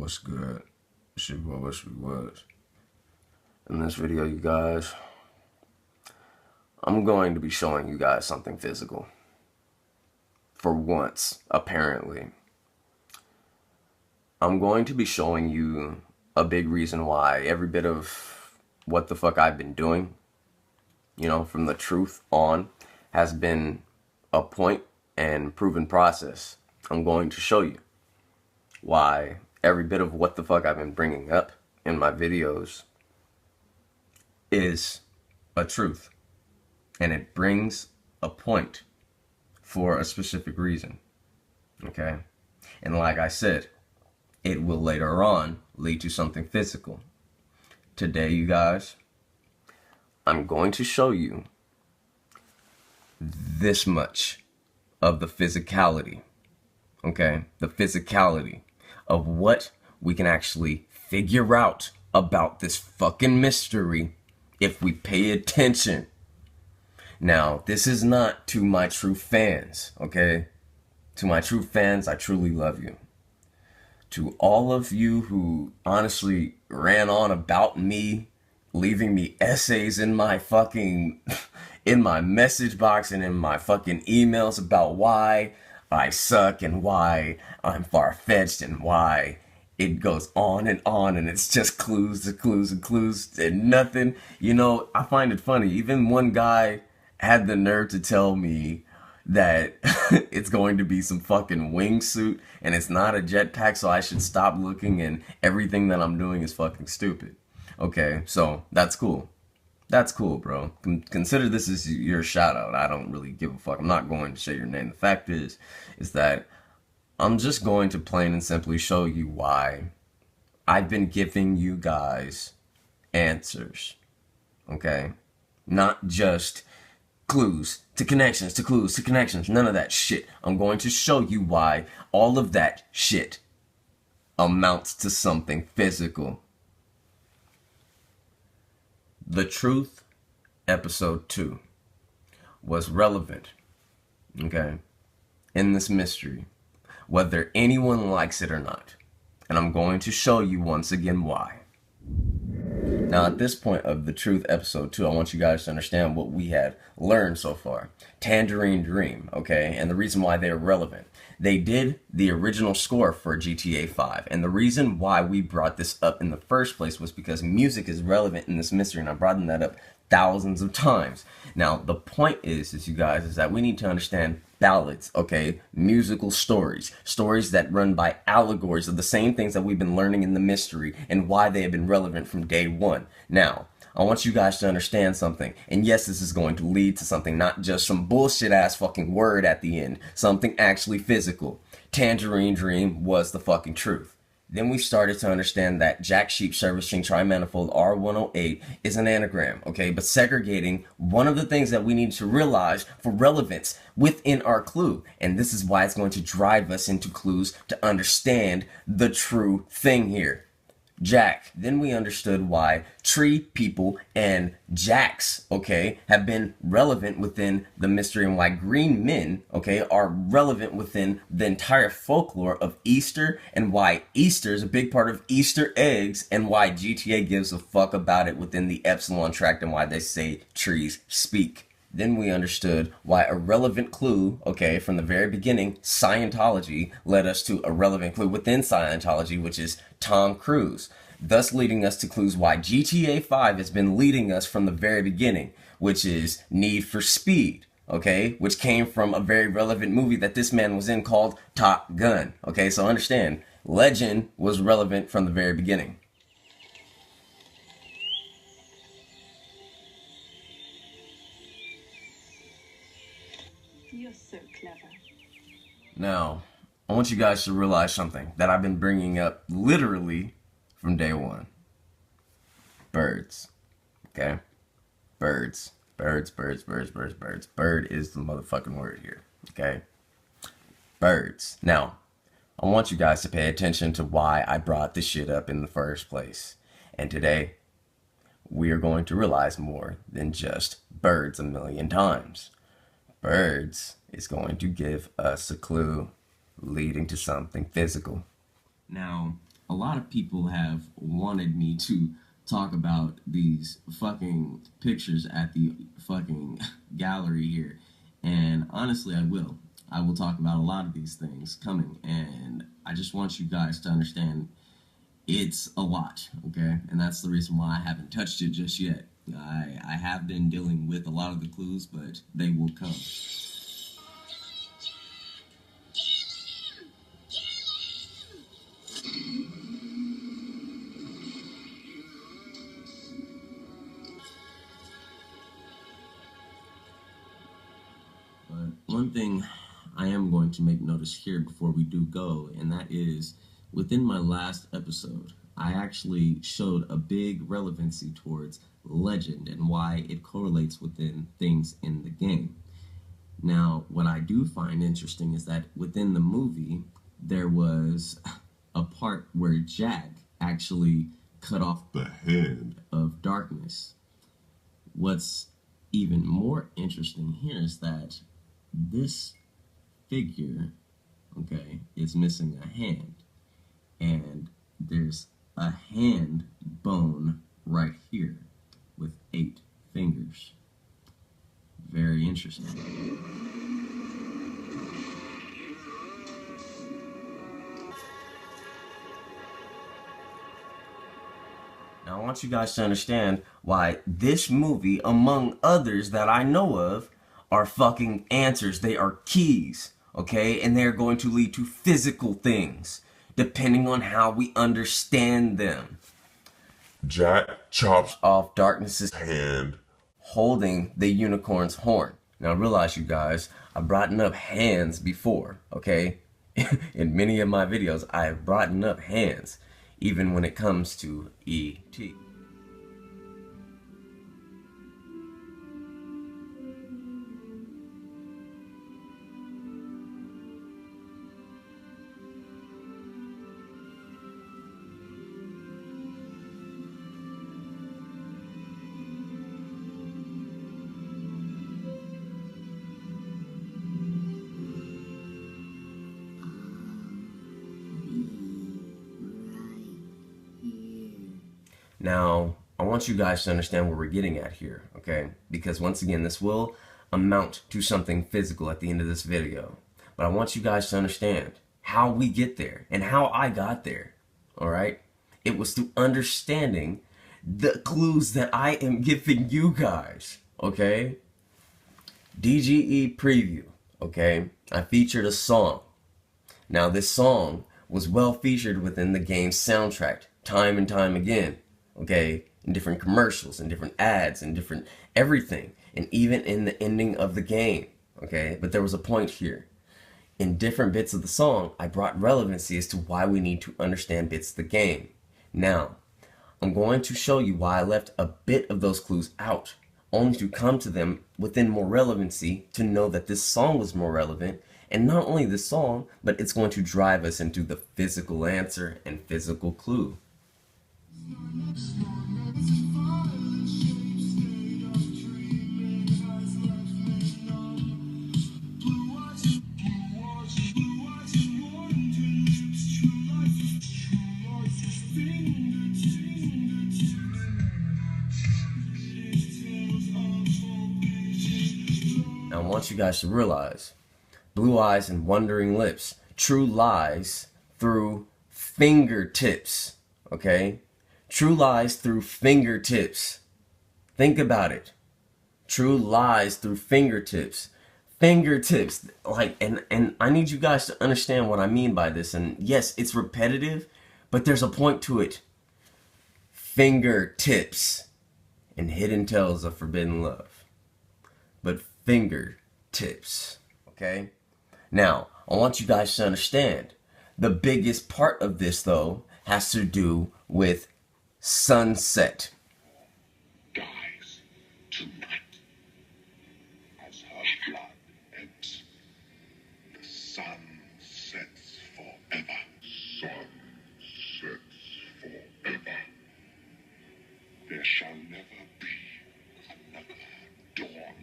What's good? It's your boy Whispy Woodz. In this video, you guys, I'm going to be showing you guys something physical. For once, apparently. I'm going to be showing you a big reason why every bit of what the fuck I've been doing, from the truth on, has been a point and proven process. I'm going to show you why every bit of what the fuck I've been bringing up in my videos is a truth. And it brings a point for a specific reason. Okay? And like I said, it will later on lead to something physical. Today, you guys, I'm going to show you this much of the physicality. Okay? The physicality of what we can actually figure out about this fucking mystery if we pay attention. Now, this is not to my true fans, okay? To my true fans, I truly love you. To all of you who honestly ran on about me, leaving me essays in my fucking, in my message box and in my fucking emails about why I suck and why I'm far-fetched and why it goes on and it's just clues to clues and clues and nothing. I find it funny. Even one guy had the nerve to tell me that it's going to be some fucking wingsuit and it's not a jetpack, so I should stop looking and everything that I'm doing is fucking stupid. Okay, so that's cool. That's cool, bro. Consider this as your shout out. I don't really give a fuck. I'm not going to say your name. The fact is that I'm just going to plain and simply show you why I've been giving you guys answers. Okay? Not just clues to connections to clues to connections. None of that shit. I'm going to show you why all of that shit amounts to something physical. The Truth, episode 2, was relevant, okay, in this mystery, whether anyone likes it or not. And I'm going to show you once again why. Now, at this point of The Truth, episode 2, I want you guys to understand what we had learned so far. Tangerine Dream, okay, and the reason why they're relevant. They did the original score for GTA 5, and the reason why we brought this up in the first place was because music is relevant in this mystery, and I've brought that up thousands of times. Now, the point is you guys, is that we need to understand ballads, okay? Musical stories. Stories that run by allegories of the same things that we've been learning in the mystery and why they have been relevant from day one. Now, I want you guys to understand something. And yes, this is going to lead to something, not just some bullshit ass fucking word at the end. Something actually physical. Tangerine Dream was the fucking truth. Then we started to understand that Jack Sheep Servicing Trimanifold R108 is an anagram, okay? But segregating one of the things that we need to realize for relevance within our clue. And this is why it's going to drive us into clues to understand the true thing here. Jack. Then we understood why tree people and jacks, okay, have been relevant within the mystery, and why green men, okay, are relevant within the entire folklore of Easter, and why Easter is a big part of Easter eggs, and why GTA gives a fuck about it within the Epsilon tract, and why they say trees speak. Then we understood why a relevant clue, okay, from the very beginning, Scientology led us to a relevant clue within Scientology, which is Tom Cruise, thus leading us to clues why GTA 5 has been leading us from the very beginning, which is Need for Speed, okay, which came from a very relevant movie that this man was in called Top Gun, okay, so understand, legend was relevant from the very beginning. You're so clever. Now, I want you guys to realize something that I've been bringing up literally from day one. Birds. Okay? Birds. Birds, birds, birds, birds, birds. Bird is the motherfucking word here. Okay? Birds. Now, I want you guys to pay attention to why I brought this shit up in the first place. And today, we are going to realize more than just birds a million times. Birds is going to give us a clue leading to something physical. Now, a lot of people have wanted me to talk about these fucking pictures at the fucking gallery here. And honestly, I will. I will talk about a lot of these things coming. And I just want you guys to understand it's a lot, okay? And that's the reason why I haven't touched it just yet. I have been dealing with a lot of the clues, but they will come. But one thing I am going to make notice here before we do go, and that is within my last episode, I actually showed a big relevancy towards legend and why it correlates within things in the game. Now, what I do find interesting is that within the movie, there was a part where Jack actually cut off the hand of darkness. What's even more interesting here is that this figure, okay, is missing a hand, and there's a hand bone right here with 8 fingers. Very interesting. Now I want you guys to understand why this movie, among others that I know of, are fucking answers. They are keys, okay? And they're going to lead to physical things, depending on how we understand them. Jack chops off Darkness's hand, holding the unicorn's horn. Now realize, you guys, I've brought up hands before, okay? In many of my videos, I have brought up hands, even when it comes to E.T. Now, I want you guys to understand where we're getting at here, okay? Because once again, this will amount to something physical at the end of this video. But I want you guys to understand how we get there and how I got there, all right? It was through understanding the clues that I am giving you guys, okay? DGE preview, okay? I featured a song. Now, this song was well featured within the game's soundtrack time and time again. Okay, in different commercials, in different ads, in different everything, and even in the ending of the game, okay? But there was a point here. In different bits of the song, I brought relevancy as to why we need to understand bits of the game. Now, I'm going to show you why I left a bit of those clues out, only to come to them within more relevancy to know that this song was more relevant, and not only this song, but it's going to drive us into the physical answer and physical clue. Now I want you guys to realize, blue eyes and wondering lips, true lies through fingertips, okay? True lies through fingertips. Think about it. True lies through fingertips. Fingertips. Like, and I need you guys to understand what I mean by this. And yes, it's repetitive, but there's a point to it. Fingertips. And hidden tales of forbidden love. But fingertips. Okay? Now, I want you guys to understand. The biggest part of this, though, has to do with sunset. dies tonight. As her blood ebbs, the sun sets forever. Sun sets forever. There shall never be another dawn.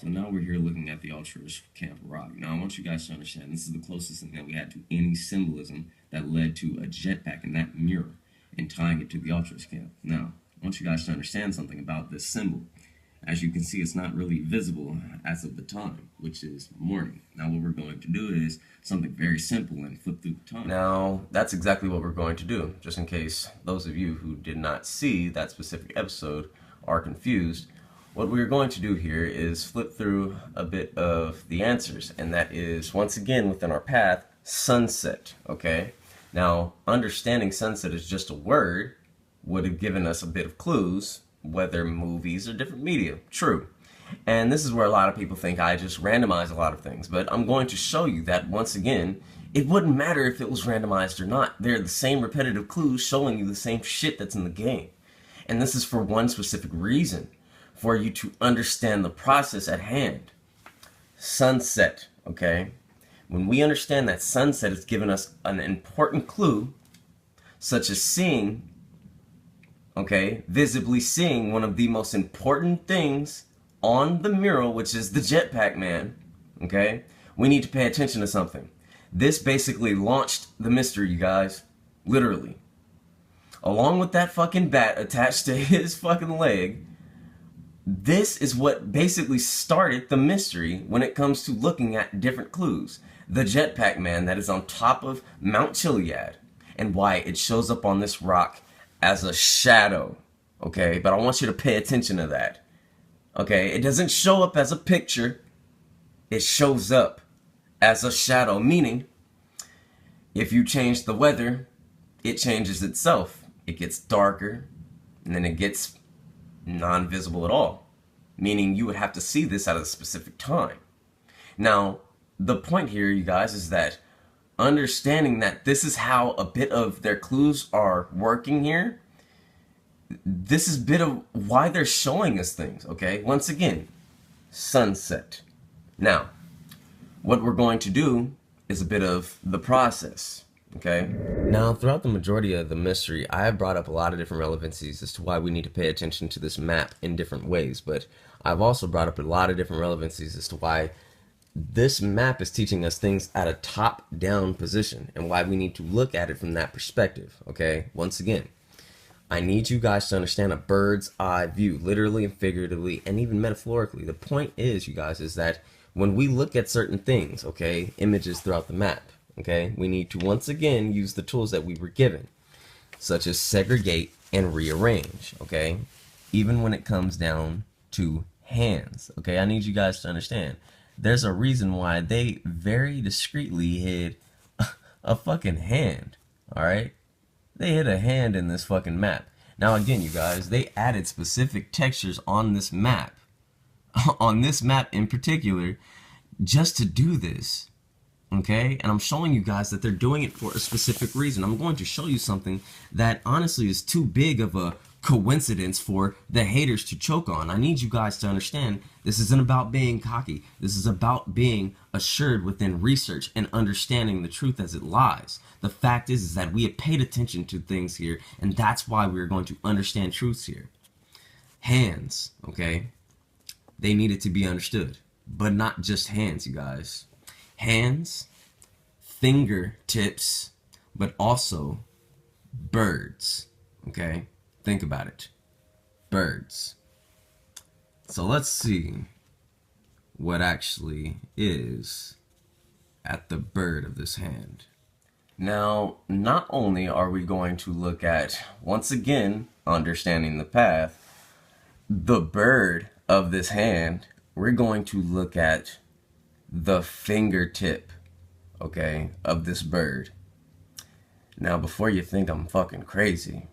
So now we're here looking at the alternate Ultra's Camp Rock. Now, I want you guys to understand, this is the closest thing that we had to any symbolism that led to a jetpack in that mural and tying it to the Ultra's Camp. Now, I want you guys to understand something about this symbol. As you can see, it's not really visible as of the time, which is morning. Now, what we're going to do is something very simple and flip through the time. Now, that's exactly what we're going to do, just in case those of you who did not see that specific episode are confused. What we're going to do here is flip through a bit of the answers, and that is, once again, within our path, sunset, okay? Now, understanding sunset is just a word would have given us a bit of clues, whether movies or different media. True. And this is where a lot of people think I just randomize a lot of things, but I'm going to show you that, once again, it wouldn't matter if it was randomized or not. They're the same repetitive clues showing you the same shit that's in the game. And this is for one specific reason, for you to understand the process at hand. Sunset, okay? When we understand that sunset is giving us an important clue, such as seeing, okay, visibly seeing one of the most important things on the mural, which is the jetpack man, okay, we need to pay attention to something. This basically launched the mystery, you guys, literally. Along with that fucking bat attached to his fucking leg, this is what basically started the mystery when it comes to looking at different clues. The jetpack man that is on top of Mount Chiliad, and why it shows up on this rock as a shadow, okay? But I want you to pay attention to that, okay? It doesn't show up as a picture. It shows up as a shadow, meaning if you change the weather, it changes itself. It gets darker, and then it gets non-visible at all, meaning you would have to see this at a specific time. Now, the point here, you guys, is that understanding that this is how a bit of their clues are working here, this is a bit of why they're showing us things, okay? Once again, sunset. Now, what we're going to do is a bit of the process, okay? Now, throughout the majority of the mystery, I have brought up a lot of different relevancies as to why we need to pay attention to this map in different ways, but I've also brought up a lot of different relevancies as to why this map is teaching us things at a top-down position and why we need to look at it from that perspective, okay? Once again, I need you guys to understand a bird's eye view, literally and figuratively and even metaphorically. The point is, you guys, is that when we look at certain things, okay, images throughout the map, okay, we need to once again use the tools that we were given, such as segregate and rearrange, okay? Even when it comes down to hands, okay? I need you guys to understand. There's a reason why they very discreetly hid a fucking hand, alright? They hid a hand in this fucking map. Now again, you guys, they added specific textures on this map, on this map in particular, just to do this, okay? And I'm showing you guys that they're doing it for a specific reason. I'm going to show you something that honestly is too big of a coincidence for the haters to choke on. I need you guys to understand this isn't about being cocky. This is about being assured within research and understanding the truth as it lies. The fact is that we have paid attention to things here, and that's why we're going to understand truths here. Hands, okay? They needed to be understood, but not just hands, you guys. Hands, fingertips, but also birds, okay? Think about it. Birds. So let's see what actually is at the bird of this hand. Now, not only are we going to look at, once again, understanding the path, the bird of this hand, we're going to look at the fingertip, okay, of this bird. Now, before you think I'm fucking crazy,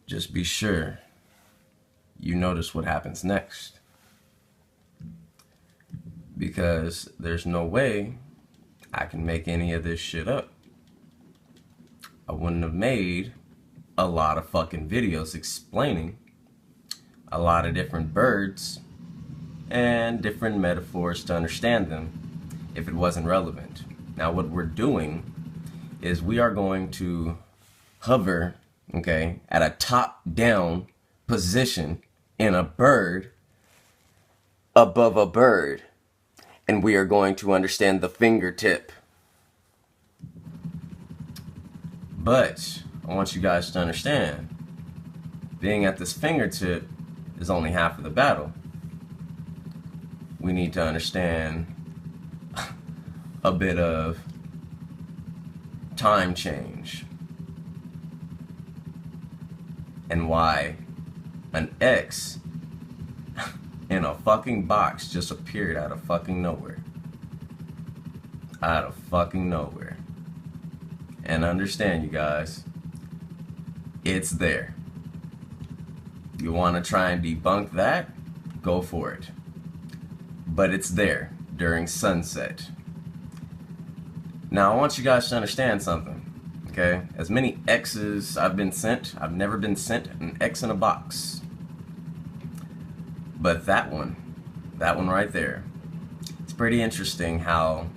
just be sure you notice what happens next. Because there's no way I can make any of this shit up. I wouldn't have made a lot of fucking videos explaining a lot of different birds and different metaphors to understand them if it wasn't relevant. Now what we're doing is we are going to hover, okay, at a top-down position in a bird above a bird. and we are going to understand the fingertip. But I want you guys to understand, being at this fingertip is only half of the battle. We need to understand a bit of time change and why an X in a fucking box just appeared out of fucking nowhere. Out of fucking nowhere. And understand, you guys, it's there. You want to try and debunk that? Go for it. But it's there during sunset. Now, I want you guys to understand something, okay? As many X's I've been sent, I've never been sent an X in a box. But that one right there, it's pretty interesting how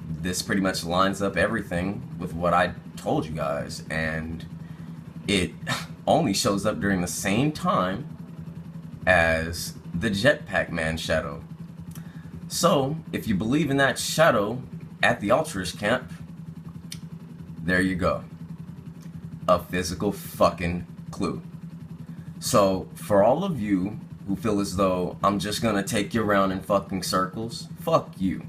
this pretty much lines up everything with what I told you guys, and it only shows up during the same time as the Jetpack Man shadow. So, if you believe in that shadow at the Ultras camp, there you go. A physical fucking clue. So, for all of you who feel as though I'm just gonna take you around in fucking circles, fuck you.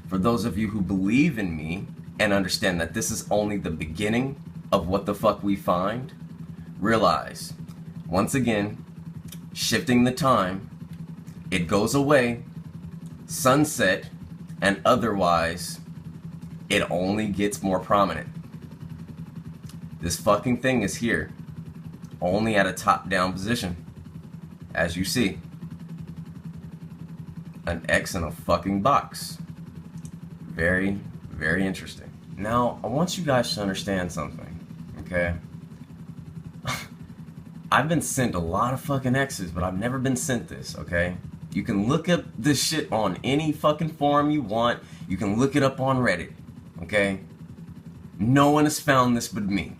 For those of you who believe in me and understand that this is only the beginning of what the fuck we find, realize, once again, shifting the time, it goes away, sunset, and otherwise, it only gets more prominent. This fucking thing is here, only at a top-down position, as you see. An X in a fucking box. Very, very interesting. Now, I want you guys to understand something, okay? I've been sent a lot of fucking X's, but I've never been sent this, okay? You can look up this shit on any fucking forum you want. You can look it up on Reddit, okay? No one has found this but me.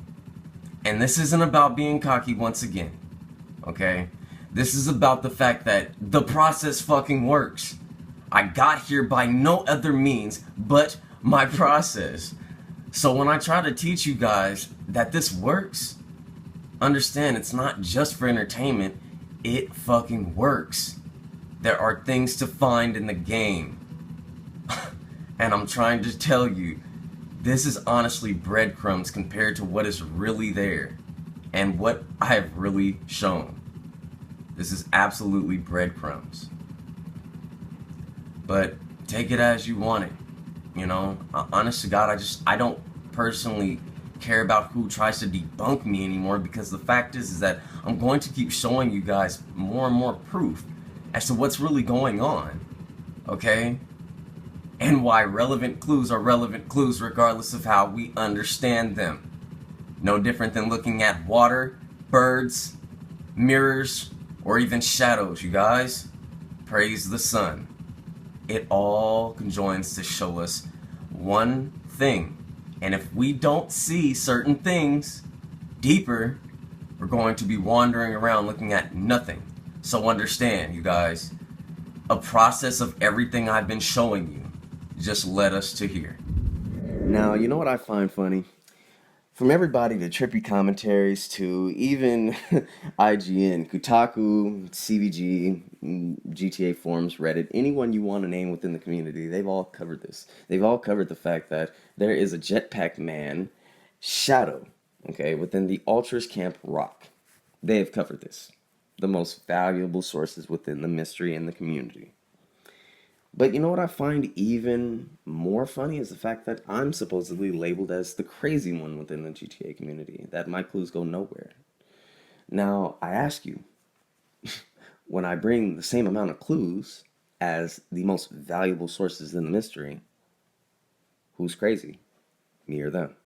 And this isn't about being cocky once again, okay? This is about the fact that the process fucking works. I got here by no other means but my process. So when I try to teach you guys that this works, understand it's not just for entertainment, it fucking works. There are things to find in the game. And I'm trying to tell you, this is honestly breadcrumbs compared to what is really there and what I have really shown. This is absolutely breadcrumbs. But take it as you want it. You know, honest to God, I don't personally care about who tries to debunk me anymore, because the fact is that I'm going to keep showing you guys more and more proof as to what's really going on. Okay? And why relevant clues are relevant clues regardless of how we understand them. No different than looking at water, birds, mirrors, or even shadows, you guys. Praise the sun. It all conjoins to show us one thing. And if we don't see certain things deeper, we're going to be wandering around looking at nothing. So understand, you guys, a process of everything I've been showing you just led us to here. Now, you know what I find funny? From everybody to trippy commentaries to even IGN, Kotaku, CVG, GTA forums, Reddit, anyone you want to name within the community, they've all covered this. They've all covered the fact that there is a Jetpack Man shadow, okay, within the Ultras Camp Rock. They have covered this. The most valuable sources within the mystery and the community. But you know what I find even more funny is the fact that I'm supposedly labeled as the crazy one within the GTA community, that my clues go nowhere. Now, I ask you, when I bring the same amount of clues as the most valuable sources in the mystery, who's crazy? Me or them?